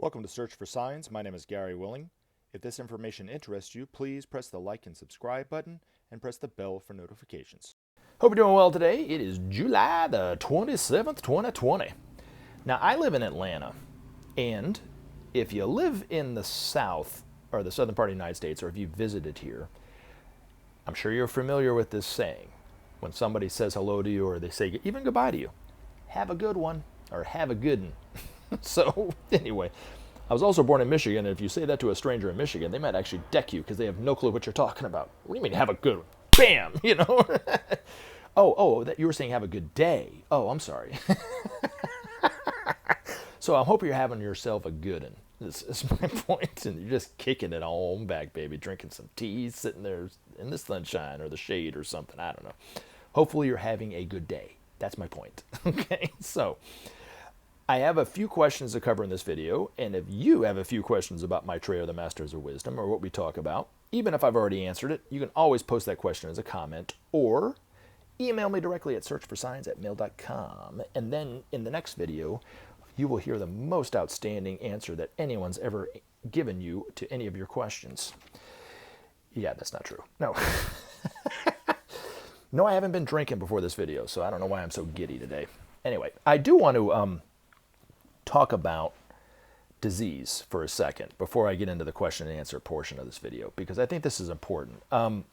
Welcome to Search for Signs. My name is Gary Willing. If this information interests you, please press the like and subscribe button and press the bell for notifications. Hope you're doing well today. It is July the 27th, 2020. Now, I live in Atlanta, and if you live in the South, or the southern part of the United States, or if you visited here, I'm sure you're familiar with this saying. When somebody says hello to you, or they say even goodbye to you, have a good one, or have a good one. So, anyway, I was also born in Michigan, and if you say that to a stranger in Michigan, they might actually deck you because they have no clue what you're talking about. What do you mean, have a good one? Bam! You know? That you were saying have a good day. Oh, I'm sorry. So I hope you're having yourself a good one. This is my point. And you're just kicking it on back, baby, drinking some tea, sitting there in the sunshine or the shade or something. I don't know. Hopefully you're having a good day. That's my point. Okay, so I have a few questions to cover in this video, and if you have a few questions about Maitreya, the Masters of Wisdom, or what we talk about, even if I've already answered it, you can always post that question as a comment, or email me directly at searchforsigns@mail.com, and then in the next video, you will hear the most outstanding answer that anyone's ever given you to any of your questions. Yeah, that's not true. No. No, I haven't been drinking before this video, so I don't know why I'm so giddy today. Anyway, I do want to talk about disease for a second before I get into the question and answer portion of this video, because I think this is important. I'm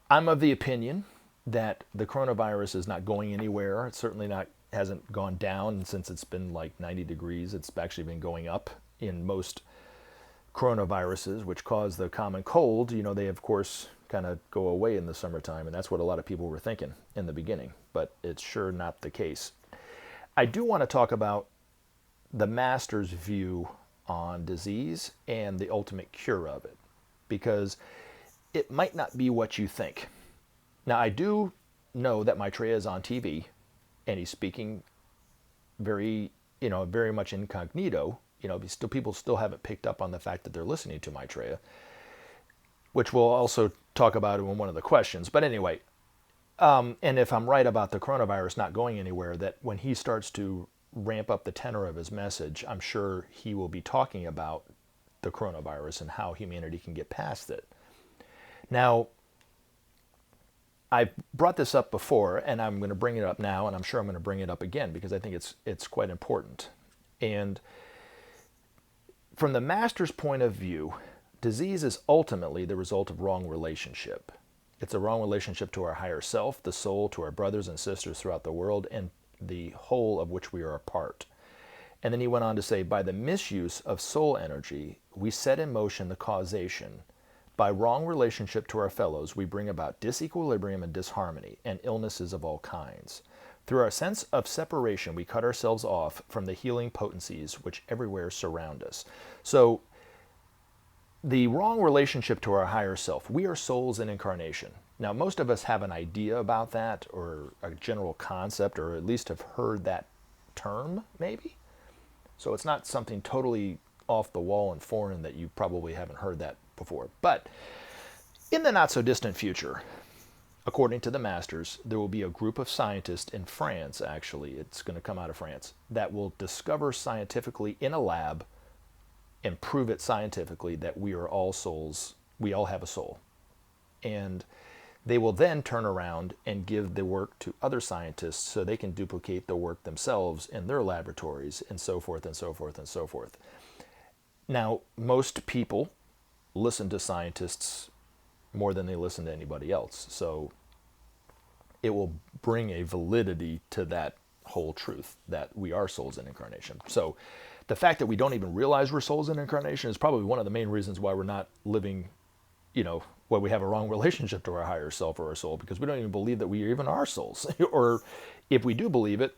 of the opinion that the coronavirus is not going anywhere. It's certainly hasn't gone down since it's been like 90 degrees. It's actually been going up in most coronaviruses, which cause the common cold. You know, they of course kind of go away in the summertime, and that's what a lot of people were thinking in the beginning, but it's sure not the case. I do want to talk about the master's view on disease and the ultimate cure of it, because it might not be what you think. Now, I do know that Maitreya is on TV, and he's speaking very much incognito. People still haven't picked up on the fact that they're listening to Maitreya, which we'll also talk about in one of the questions. But anyway, and if I'm right about the coronavirus not going anywhere, that when he starts to ramp up the tenor of his message, I'm sure he will be talking about the coronavirus and how humanity can get past it. Now, I've brought this up before, and I'm going to bring it up now, and I'm sure I'm going to bring it up again because I think it's quite important. And from the master's point of view, disease is ultimately the result of wrong relationship. It's a wrong relationship to our higher self, the soul, to our brothers and sisters throughout the world, and the whole of which we are a part. And then he went on to say, by the misuse of soul energy, we set in motion the causation. By wrong relationship to our fellows, we bring about disequilibrium and disharmony, and illnesses of all kinds. Through our sense of separation, we cut ourselves off from the healing potencies which everywhere surround us. So, the wrong relationship to our higher self. We are souls in incarnation. Now, most of us have an idea about that, or a general concept, or at least have heard that term, maybe. So it's not something totally off the wall and foreign that you probably haven't heard that before. But in the not so distant future, according to the masters, there will be a group of scientists in France, actually, it's going to come out of France, that will discover scientifically in a lab and prove it scientifically that we are all souls, we all have a soul. And they will then turn around and give the work to other scientists so they can duplicate the work themselves in their laboratories, and so forth and so forth and so forth. Now, most people listen to scientists more than they listen to anybody else, so it will bring a validity to that whole truth that we are souls in incarnation. So the fact that we don't even realize we're souls in incarnation is probably one of the main reasons why we're not living, why we have a wrong relationship to our higher self or our soul, because we don't even believe that we even are souls. Or if we do believe it,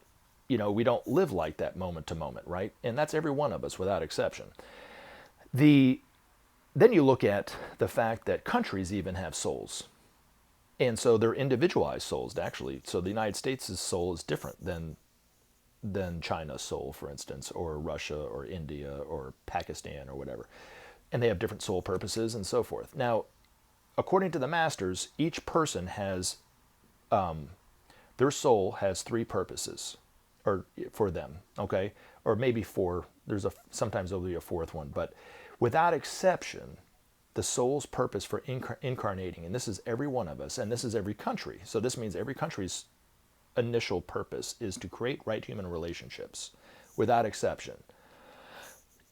we don't live like that moment to moment, right? And that's every one of us without exception. Then you look at the fact that countries even have souls. And so they're individualized souls, actually. So the United States' soul is different than China's soul, for instance, or Russia or India or Pakistan or whatever. And they have different soul purposes and so forth. Now, according to the masters, each person has, their soul has three purposes, or for them, okay? Or maybe four, Sometimes there'll be a fourth one, but without exception, the soul's purpose for incarnating, and this is every one of us, and this is every country. So this means every country's initial purpose is to create right human relationships, without exception.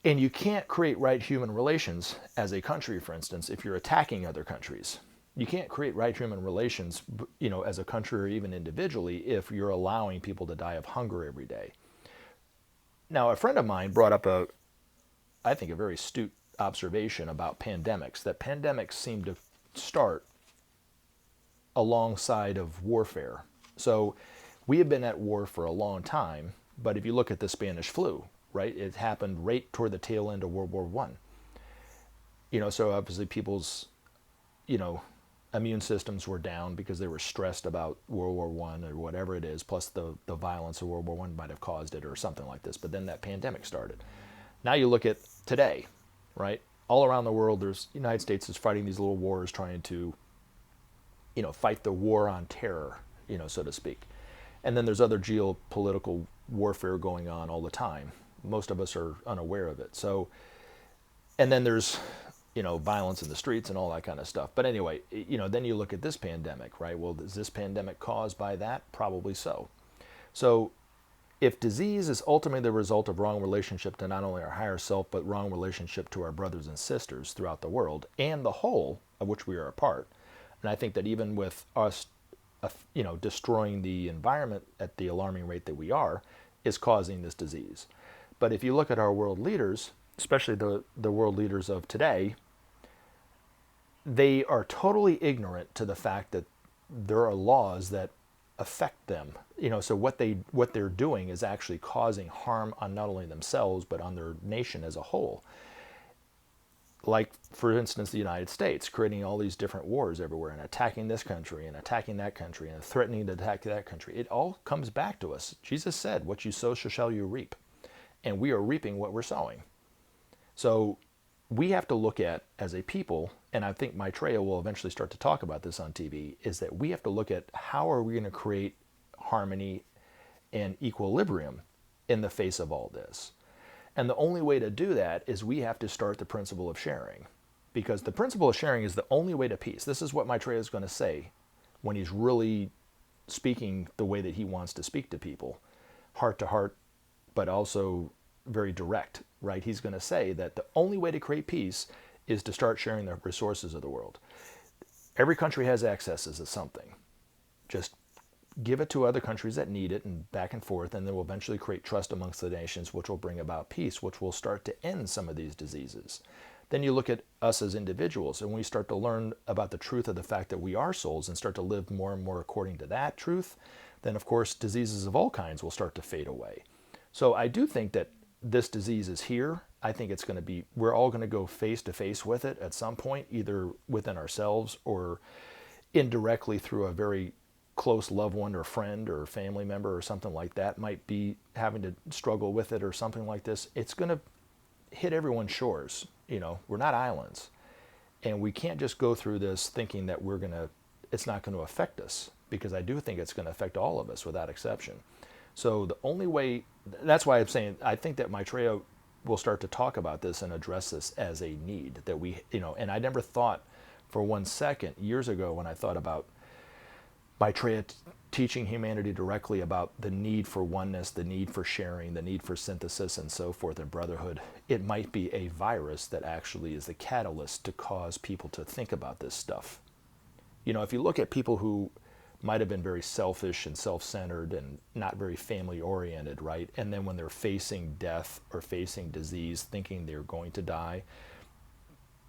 And you can't create right human relations as a country, for instance, if you're attacking other countries. You can't create right human relations, as a country or even individually, if you're allowing people to die of hunger every day. Now, a friend of mine brought up I think, a very astute observation about pandemics, that pandemics seem to start alongside of warfare. So we have been at war for a long time, but if you look at the Spanish flu, right, it happened right toward the tail end of World War I. So obviously people's, immune systems were down because they were stressed about World War I or whatever it is, plus the violence of World War I might have caused it or something like this. But then that pandemic started. Now you look at today, right? All around the world, the United States is fighting these little wars, trying to, fight the war on terror, so to speak. And then there's other geopolitical warfare going on all the time. Most of us are unaware of it. So, and then there's, violence in the streets and all that kind of stuff. But anyway, then you look at this pandemic, right? Well, is this pandemic caused by that? Probably so. So if disease is ultimately the result of wrong relationship to not only our higher self, but wrong relationship to our brothers and sisters throughout the world and the whole of which we are a part, and I think that even with us, destroying the environment at the alarming rate that we are, is causing this disease. But if you look at our world leaders, especially the world leaders of today, they are totally ignorant to the fact that there are laws that affect them. So what they're doing is actually causing harm on not only themselves, but on their nation as a whole. Like, for instance, the United States, creating all these different wars everywhere and attacking this country and attacking that country and threatening to attack that country. It all comes back to us. Jesus said, what you sow shall you reap. And we are reaping what we're sowing. So we have to look at, as a people, and I think Maitreya will eventually start to talk about this on TV, is that we have to look at how are we going to create harmony and equilibrium in the face of all this. And the only way to do that is we have to start the principle of sharing, because the principle of sharing is the only way to peace. This is what Maitreya is going to say when he's really speaking the way that he wants to speak to people, heart to heart, but also very direct, right? He's going to say that the only way to create peace is to start sharing the resources of the world. Every country has excesses of something. Just give it to other countries that need it, and back and forth, and then we'll eventually create trust amongst the nations, which will bring about peace, which will start to end some of these diseases. Then you look at us as individuals, and we start to learn about the truth of the fact that we are souls and start to live more and more according to that truth, then of course diseases of all kinds will start to fade away. So I do think that this disease is here. I think it's going to be, we're all going to go face to face with it at some point, either within ourselves or indirectly through a very close loved one or friend or family member or something like that might be having to struggle with it or something like this. It's going to hit everyone's shores. We're not islands, and we can't just go through this thinking that it's not going to affect us, because I do think it's going to affect all of us without exception. So the only way, that's why I'm saying, I think that Maitreya will start to talk about this and address this as a need that we, and I never thought for 1 second years ago when I thought about Maitreya teaching humanity directly about the need for oneness, the need for sharing, the need for synthesis and so forth and brotherhood. It might be a virus that actually is the catalyst to cause people to think about this stuff. If you look at people who might have been very selfish and self-centered and not very family-oriented, right? And then when they're facing death or facing disease, thinking they're going to die,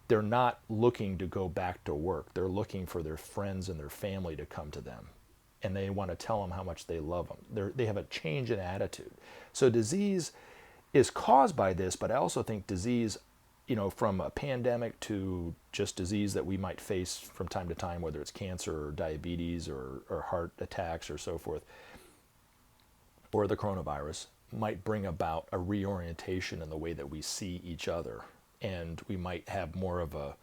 they're not looking to go back to work. They're looking for their friends and their family to come to them. And they want to tell them how much they love them. They have a change in attitude. So disease is caused by this, but I also think disease, from a pandemic to just disease that we might face from time to time, whether it's cancer or diabetes or heart attacks or so forth, or the coronavirus, might bring about a reorientation in the way that we see each other. And we might have more of a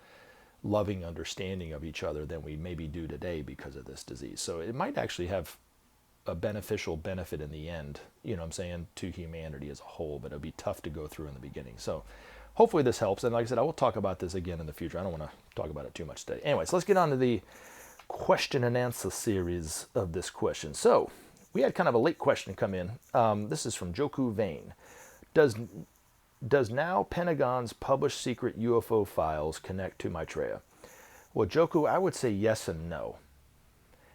loving understanding of each other than we maybe do today because of this disease. So it might actually have a beneficial benefit in the end, you know what I'm saying, to humanity as a whole, but it'll be tough to go through in the beginning. So hopefully this helps. And like I said, I will talk about this again in the future. I don't want to talk about it too much today. Anyways, let's get on to the question and answer series of this question. So we had kind of a late question come in. This is from Joku Vane. Does now Pentagon's published secret UFO files connect to Maitreya? Well, Joku, I would say yes and no.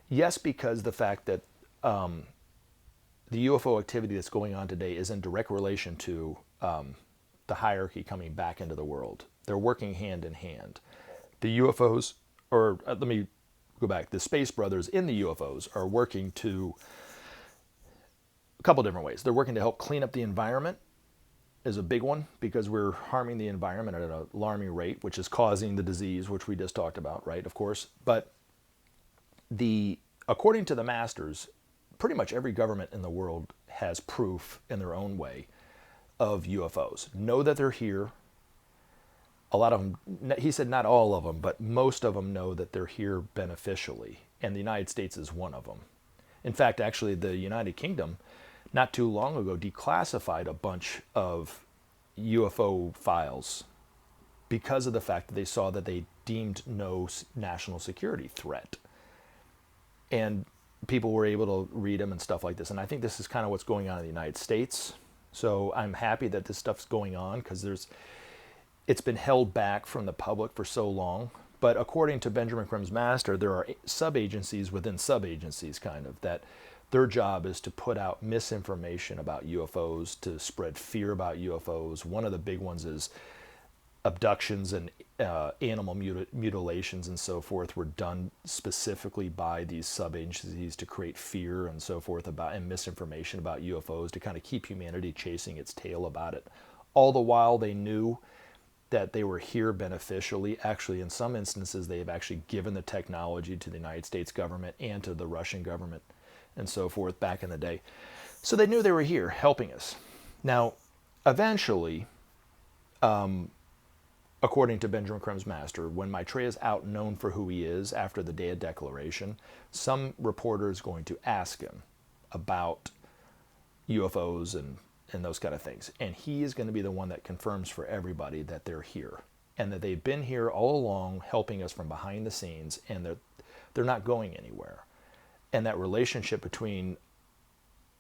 Yes, because the fact that the UFO activity that's going on today is in direct relation to the hierarchy coming back into the world. They're working hand in hand. The UFOs, or let me go back, the Space Brothers in the UFOs are working to a couple different ways. They're working to help clean up the environment, is a big one, because we're harming the environment at an alarming rate, which is causing the disease, which we just talked about, right, of course. But according to the masters, pretty much every government in the world has proof in their own way of UFOs. Know that they're here. A lot of them, he said not all of them, but most of them know that they're here beneficially, and the United States is one of them. In fact, actually, the United Kingdom, not too long ago, declassified a bunch of UFO files because of the fact that they saw that they deemed no national security threat. And people were able to read them and stuff like this. And I think this is kind of what's going on in the United States. So I'm happy that this stuff's going on, because it's been held back from the public for so long. But according to Benjamin Creme's master, there are sub-agencies within sub-agencies, kind of, that their job is to put out misinformation about UFOs, to spread fear about UFOs. One of the big ones is abductions and animal mutilations and so forth were done specifically by these sub-agencies to create fear and so forth about, and misinformation about UFOs, to kind of keep humanity chasing its tail about it. All the while they knew that they were here beneficially. Actually, in some instances, they have actually given the technology to the United States government and to the Russian government and so forth back in the day. So they knew they were here helping us. Now, eventually, according to Benjamin Creme's master, when Maitreya is out known for who he is after the day of declaration, some reporter is going to ask him about UFOs and those kind of things. And he is going to be the one that confirms for everybody that they're here, and that they've been here all along helping us from behind the scenes, and they're not going anywhere. And that relationship between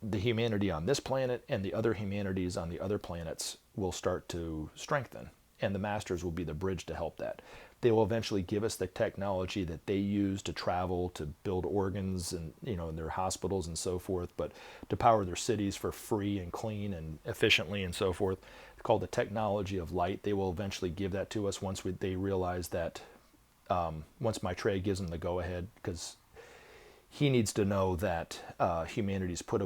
the humanity on this planet and the other humanities on the other planets will start to strengthen. And the masters will be the bridge to help that. They will eventually give us the technology that they use to travel, to build organs and, in their hospitals and so forth, but to power their cities for free and clean and efficiently and so forth. It's called the technology of light. They will eventually give that to us once they realize that, once Maitreya gives them the go-ahead, because he needs to know that humanity's put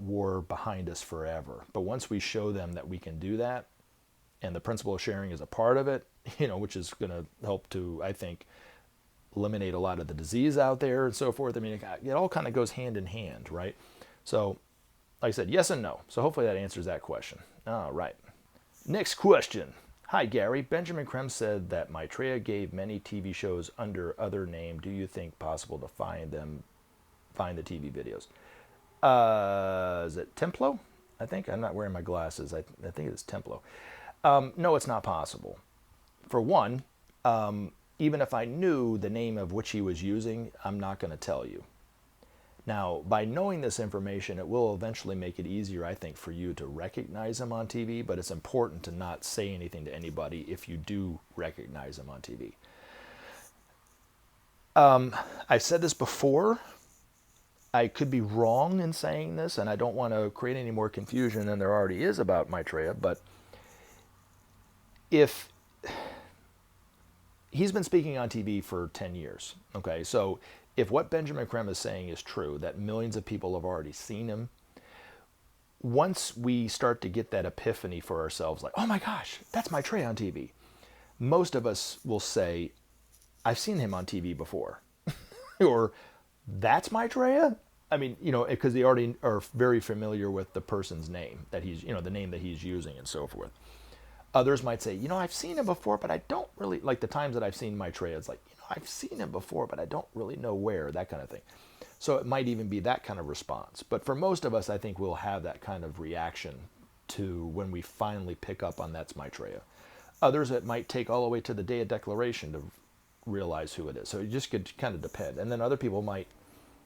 war behind us forever. But once we show them that we can do that, and the principle of sharing is a part of it, which is going to help to, I think, eliminate a lot of the disease out there and so forth. I mean, it all kind of goes hand in hand, right? So, like I said, yes and no. So hopefully that answers that question. All right. Next question. Hi, Gary. Benjamin Creme said that Maitreya gave many TV shows under other name. Do you think possible to find the TV videos? Is it Templo? I think. I'm not wearing my glasses. I think it's Templo. No, it's not possible. For one, even if I knew the name of which he was using, I'm not going to tell you. Now, by knowing this information, it will eventually make it easier, I think, for you to recognize him on TV, but it's important to not say anything to anybody if you do recognize him on TV. I've said this before. I could be wrong in saying this, and I don't want to create any more confusion than there already is about Maitreya, but if he's been speaking on TV for 10 years, okay, so if what Benjamin Creme is saying is true, that millions of people have already seen him, once we start to get that epiphany for ourselves, like, oh my gosh, that's Maitreya on TV, most of us will say, I've seen him on TV before. Or, that's Maitreya? I mean, because they already are very familiar with the person's name, that he's, the name that he's using and so forth. Others might say, I've seen him before, but I don't really, like the times that I've seen Maitreya, it's like, I've seen him before, but I don't really know where, that kind of thing. So it might even be that kind of response. But for most of us, I think we'll have that kind of reaction to when we finally pick up on that's Maitreya. Others, it might take all the way to the day of declaration to realize who it is. So it just could kind of depend. And then other people might,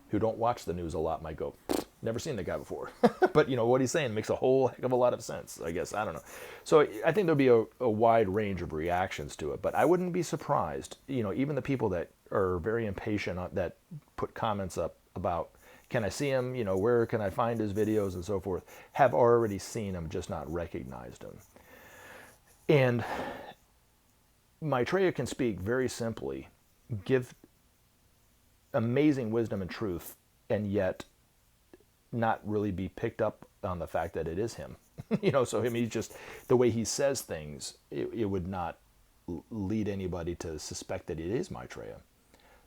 who don't watch the news a lot, might go, never seen the guy before. But what he's saying makes a whole heck of a lot of sense, I guess. I don't know. So I think there'll be a wide range of reactions to it. But I wouldn't be surprised, even the people that are very impatient, that put comments up about, can I see him, where can I find his videos and so forth, have already seen him, just not recognized him. And Maitreya can speak very simply, give amazing wisdom and truth, and yet not really be picked up on the fact that it is him. So he's just, the way he says things, it would not lead anybody to suspect that it is Maitreya.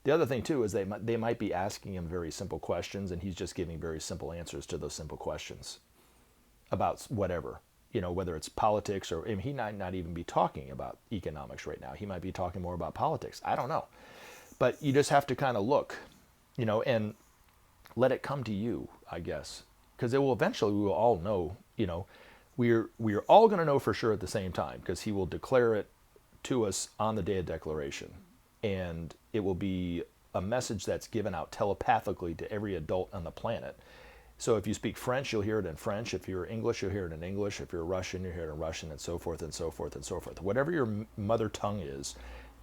The other thing too is they might be asking him very simple questions, and he's just giving very simple answers to those simple questions about whatever, whether it's politics or he might not even be talking about economics right now. He might be talking more about politics. I don't know. But you just have to kind of look, and let it come to you, I guess, because we will all know, we're all going to know for sure at the same time, because he will declare it to us on the day of declaration. And it will be a message that's given out telepathically to every adult on the planet. So if you speak French, you'll hear it in French. If you're English, you'll hear it in English. If you're Russian, you'll hear it in Russian, and so forth and so forth and so forth. Whatever your mother tongue is,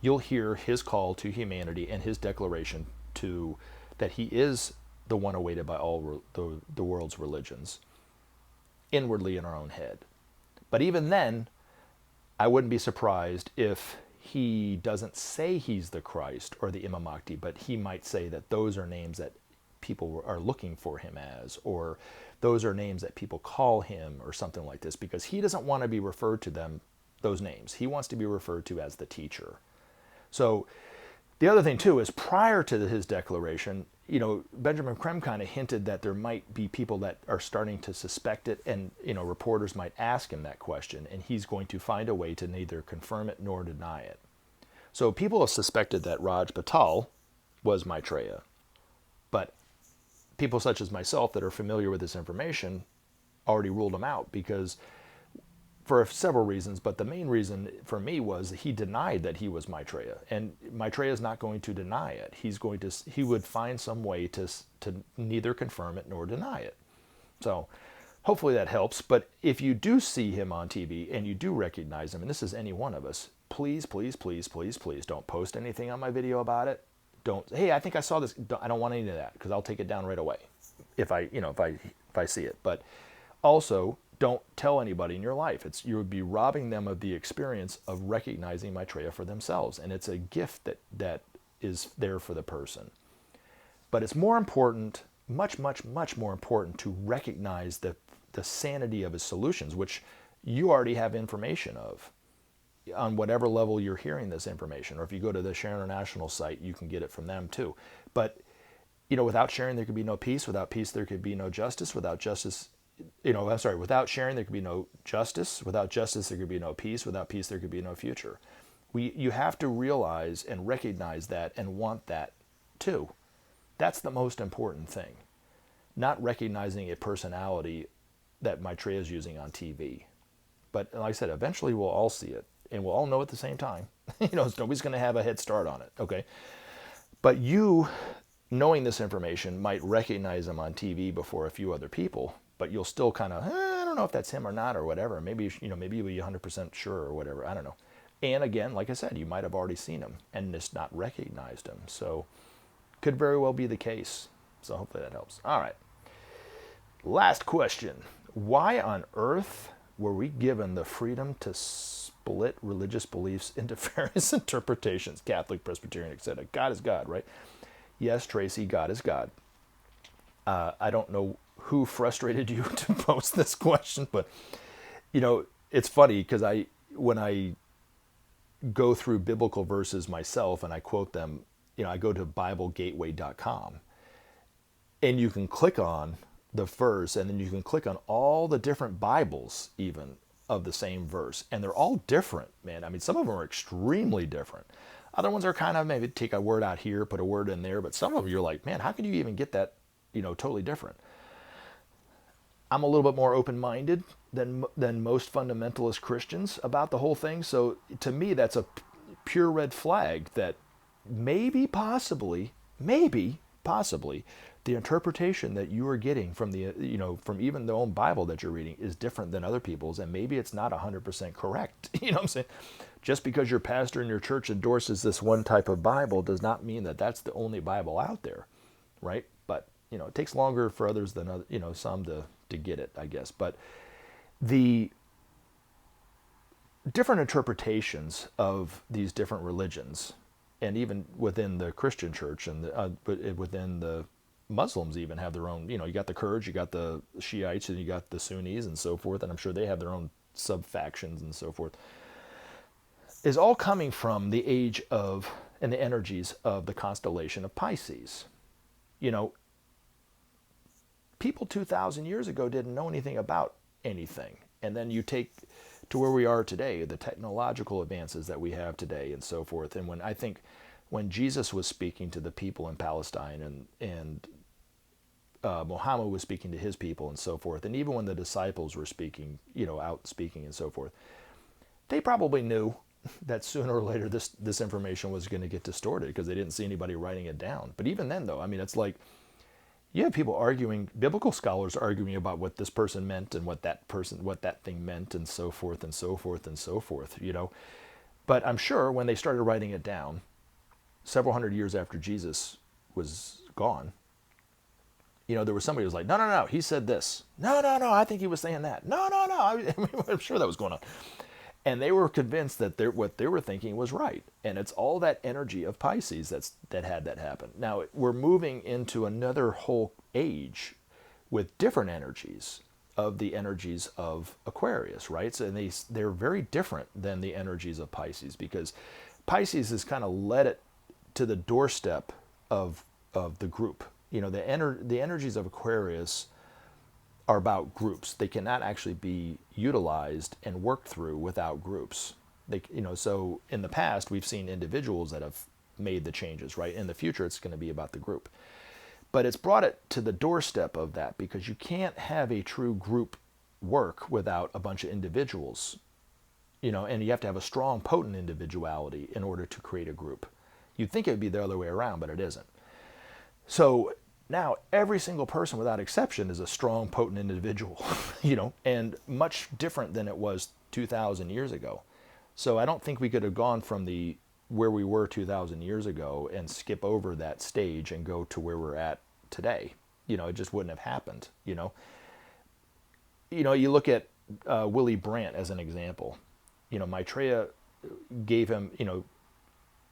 you'll hear his call to humanity and his declaration that he is the one awaited by all the world's religions, inwardly in our own head. But even then, I wouldn't be surprised if he doesn't say he's the Christ or the Imam Mahdi, but he might say that those are names that people are looking for him as, or those are names that people call him, or something like this, because he doesn't want to be referred to those names. He wants to be referred to as the teacher. So the other thing too is, prior to his declaration, Benjamin kind of hinted that there might be people that are starting to suspect it, and reporters might ask him that question, and he's going to find a way to neither confirm it nor deny it. So people have suspected that Raj Patel was Maitreya, but people such as myself that are familiar with this information already ruled him out, because for several reasons, but the main reason for me was he denied that he was Maitreya, and Maitreya is not going to deny it. He would find some way to neither confirm it nor deny it. So hopefully that helps. But if you do see him on TV and you do recognize him, and this is any one of us, please, please, please, please, please don't post anything on my video about it. Hey, I think I saw this. I don't want any of that, because I'll take it down right away if I see it. But also, don't tell anybody in your life. You would be robbing them of the experience of recognizing Maitreya for themselves, and it's a gift that is there for the person. But it's more important, much, much, much more important, to recognize the sanity of his solutions, which you already have information of on whatever level you're hearing this information. Or if you go to the Share International site, you can get it from them too. But without sharing, there could be no peace. Without peace, there could be no justice. Without justice, without sharing, there could be no justice. Without justice, there could be no peace. Without peace, there could be no future. You have to realize and recognize that and want that too. That's the most important thing. Not recognizing a personality that Maitreya is using on TV. But like I said, eventually we'll all see it, and we'll all know at the same time. Nobody's going to have a head start on it, okay? But you, knowing this information, might recognize him on TV before a few other people, but you'll still kind of, I don't know if that's him or not, or whatever. Maybe you'll be 100% sure, or whatever. I don't know. And again, like I said, you might have already seen him and just not recognized him. So could very well be the case. So hopefully that helps. All right. Last question. Why on earth were we given the freedom to split religious beliefs into various interpretations? Catholic, Presbyterian, etc. God is God, right? Yes, Tracy, God is God. I don't know who frustrated you to post this question, but it's funny because when I go through biblical verses myself and I quote them, I go to BibleGateway.com, and you can click on the verse, and then you can click on all the different Bibles even of the same verse, and they're all different, man. I mean, some of them are extremely different. Other ones are kind of maybe take a word out here, put a word in there, but some of them you're like, man, how can you even get that, totally different? I'm a little bit more open-minded than most fundamentalist Christians about the whole thing. So to me, that's a pure red flag that maybe possibly, the interpretation that you are getting from from even the own Bible that you're reading is different than other people's, and maybe it's not 100% correct. You know what I'm saying? Just because your pastor in your church endorses this one type of Bible does not mean that that's the only Bible out there, right? But it takes longer for others than some to get it, I guess. But the different interpretations of these different religions, and even within the Christian church and within the Muslims even have their own, you got the Kurds, you got the Shiites, and you got the Sunnis and so forth, and I'm sure they have their own sub-factions and so forth, is all coming from the age of, and the energies of the constellation of Pisces. People 2,000 years ago didn't know anything about anything. And then you take to where we are today, the technological advances that we have today and so forth. And when Jesus was speaking to the people in Palestine and Muhammad was speaking to his people and so forth, and even when the disciples were speaking, out speaking and so forth, they probably knew that sooner or later this information was going to get distorted because they didn't see anybody writing it down. But even then, though, I mean, it's like you have people arguing, biblical scholars arguing about what this person meant and what that thing meant and so forth and so forth and so forth, But I'm sure when they started writing it down, several hundred years after Jesus was gone, there was somebody who was like, no, he said this. No, I think he was saying that. No. I'm sure that was going on. And they were convinced that what they were thinking was right. And it's all that energy of Pisces that had that happen. Now, we're moving into another whole age with different energies of the energies of Aquarius, right? So they're very different than the energies of Pisces, because Pisces has kind of led it to the doorstep of the group. The energies of Aquarius are about groups. They cannot actually be utilized and worked through without groups. So in the past, we've seen individuals that have made the changes, right? In the future, it's going to be about the group. But it's brought it to the doorstep of that, because you can't have a true group work without a bunch of individuals, and you have to have a strong, potent individuality in order to create a group. You'd think it would be the other way around, but it isn't. So now every single person without exception is a strong, potent individual, and much different than it was 2,000 years ago. So I don't think we could have gone from where we were 2,000 years ago and skip over that stage and go to where we're at today. It just wouldn't have happened, You look at Willy Brandt as an example. Maitreya gave him,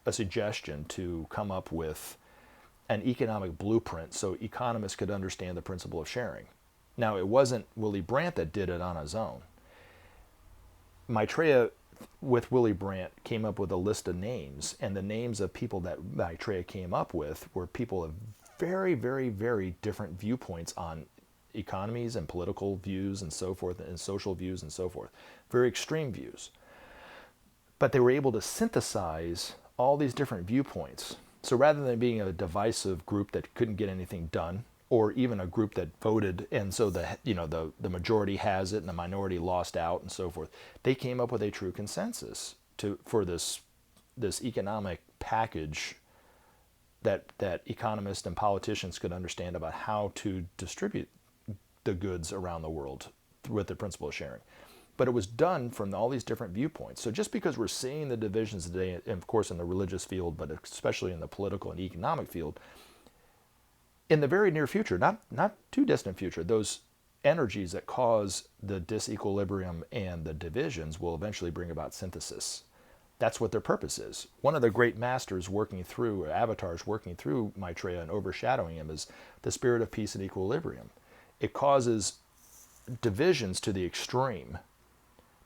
a suggestion to come up with an economic blueprint so economists could understand the principle of sharing. Now, it wasn't Willy Brandt that did it on his own. Maitreya, with Willy Brandt, came up with a list of names, and the names of people that Maitreya came up with were people of very, very, very different viewpoints on economies and political views and so forth, and social views and so forth. Very extreme views. But they were able to synthesize all these different viewpoints. So rather than being a divisive group that couldn't get anything done, or even a group that voted and so the majority has it and the minority lost out and so forth, they came up with a true consensus for this economic package that economists and politicians could understand about how to distribute the goods around the world with the principle of sharing. But it was done from all these different viewpoints. So just because we're seeing the divisions today, and of course in the religious field, but especially in the political and economic field, in the very near future, not too distant future, those energies that cause the disequilibrium and the divisions will eventually bring about synthesis. That's what their purpose is. One of the great masters working through, or avatars working through Maitreya and overshadowing him, is the spirit of peace and equilibrium. It causes divisions to the extreme,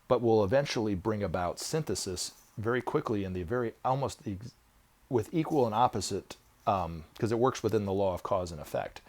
but will eventually bring about synthesis very quickly in with equal and opposite, because it works within the law of cause and effect,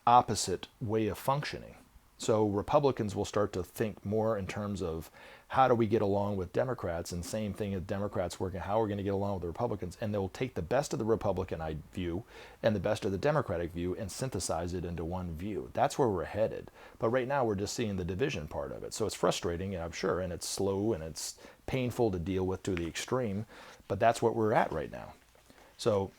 opposite way of functioning. So Republicans will start to think more in terms of how do we get along with Democrats, and same thing as Democrats working, how we're going to get along with the Republicans. And they'll take the best of the Republican view and the best of the Democratic view and synthesize it into one view. That's where we're headed. But right now we're just seeing the division part of it. So it's frustrating, I'm sure, and it's slow and it's painful to deal with to the extreme, but that's what we're at right now. So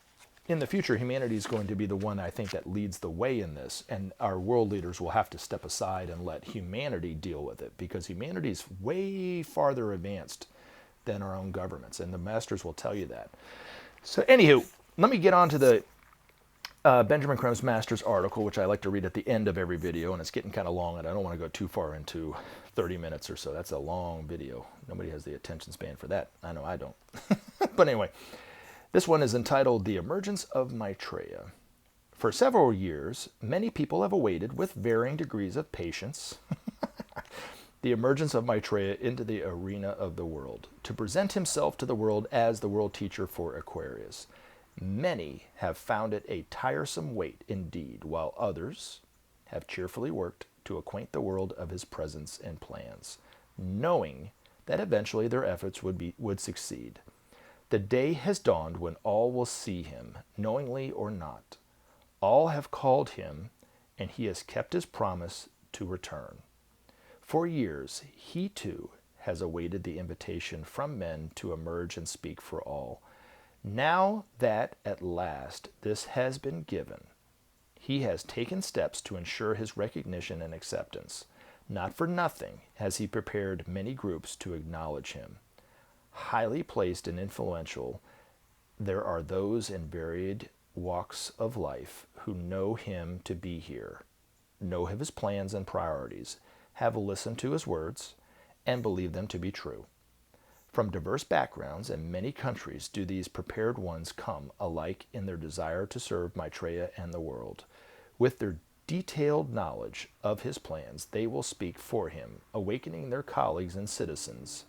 in the future, humanity is going to be the one, I think, that leads the way in this, and our world leaders will have to step aside and let humanity deal with it, because humanity is way farther advanced than our own governments, and the masters will tell you that. So anywho, let me get on to the Benjamin Creme's Masters article, which I like to read at the end of every video, and it's getting kind of long, and I don't want to go too far into 30 minutes or so. That's a long video. Nobody has the attention span for that. I know I don't. But anyway, this one is entitled The Emergence of Maitreya. For several years, many people have awaited with varying degrees of patience the emergence of Maitreya into the arena of the world, to present himself to the world as the world teacher for Aquarius. Many have found it a tiresome wait indeed, while others have cheerfully worked to acquaint the world of his presence and plans, knowing that eventually their efforts would succeed. The day has dawned when all will see him, knowingly or not. All have called him, and he has kept his promise to return. For years, he too has awaited the invitation from men to emerge and speak for all. Now that at last this has been given, he has taken steps to ensure his recognition and acceptance. Not for nothing has he prepared many groups to acknowledge him. Highly placed and influential, there are those in varied walks of life who know him to be here, know of his plans and priorities, have listened to his words, and believe them to be true. From diverse backgrounds and many countries do these prepared ones come, alike in their desire to serve Maitreya and the world. With their detailed knowledge of his plans, they will speak for him, awakening their colleagues and citizens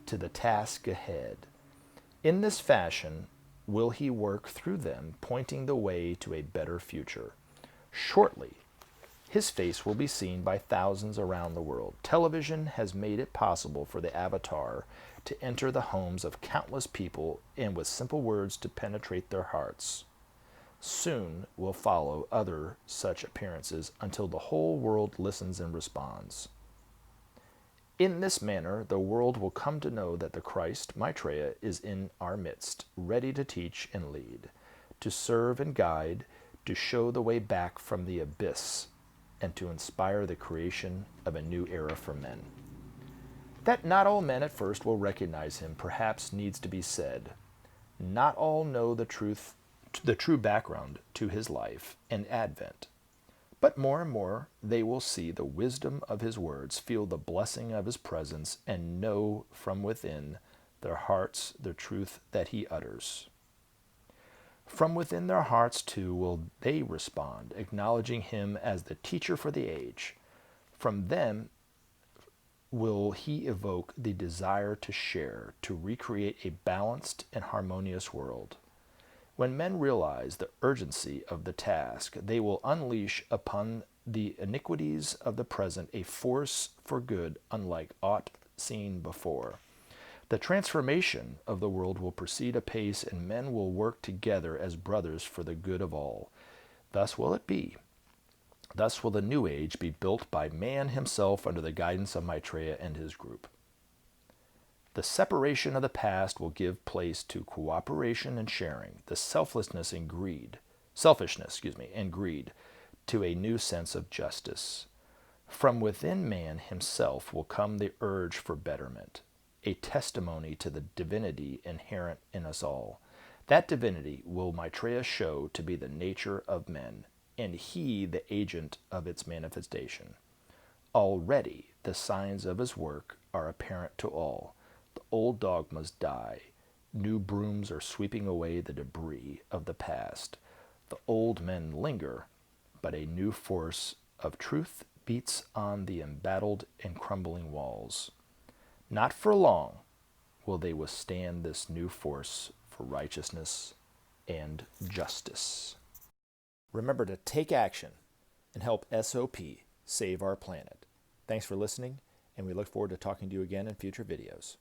to the task ahead. In this fashion will he work through them, pointing the way to a better future. Shortly, his face will be seen by thousands around the world. Television has made it possible for the avatar to enter the homes of countless people and with simple words to penetrate their hearts. Soon will follow other such appearances until the whole world listens and responds. In this manner, the world will come to know that the Christ, Maitreya, is in our midst, ready to teach and lead, to serve and guide, to show the way back from the abyss, and to inspire the creation of a new era for men. That not all men at first will recognize him perhaps needs to be said. Not all know the true background to his life and advent. But more and more they will see the wisdom of his words, feel the blessing of his presence, and know from within their hearts the truth that he utters. From within their hearts, too, will they respond, acknowledging him as the teacher for the age. From them will he evoke the desire to share, to recreate a balanced and harmonious world. When men realize the urgency of the task, they will unleash upon the iniquities of the present a force for good unlike aught seen before. The transformation of the world will proceed apace, and men will work together as brothers for the good of all. Thus will it be. Thus will the new age be built by man himself under the guidance of Maitreya and his group. The separation of the past will give place to cooperation and sharing, the selfishness and greed to a new sense of justice. From within man himself will come the urge for betterment, a testimony to the divinity inherent in us all. That divinity will Maitreya show to be the nature of men, and he the agent of its manifestation. Already the signs of his work are apparent to all. The old dogmas die. New brooms are sweeping away the debris of the past. The old men linger, but a new force of truth beats on the embattled and crumbling walls. Not for long will they withstand this new force for righteousness and justice. Remember to take action and help SOP save our planet. Thanks for listening, and we look forward to talking to you again in future videos.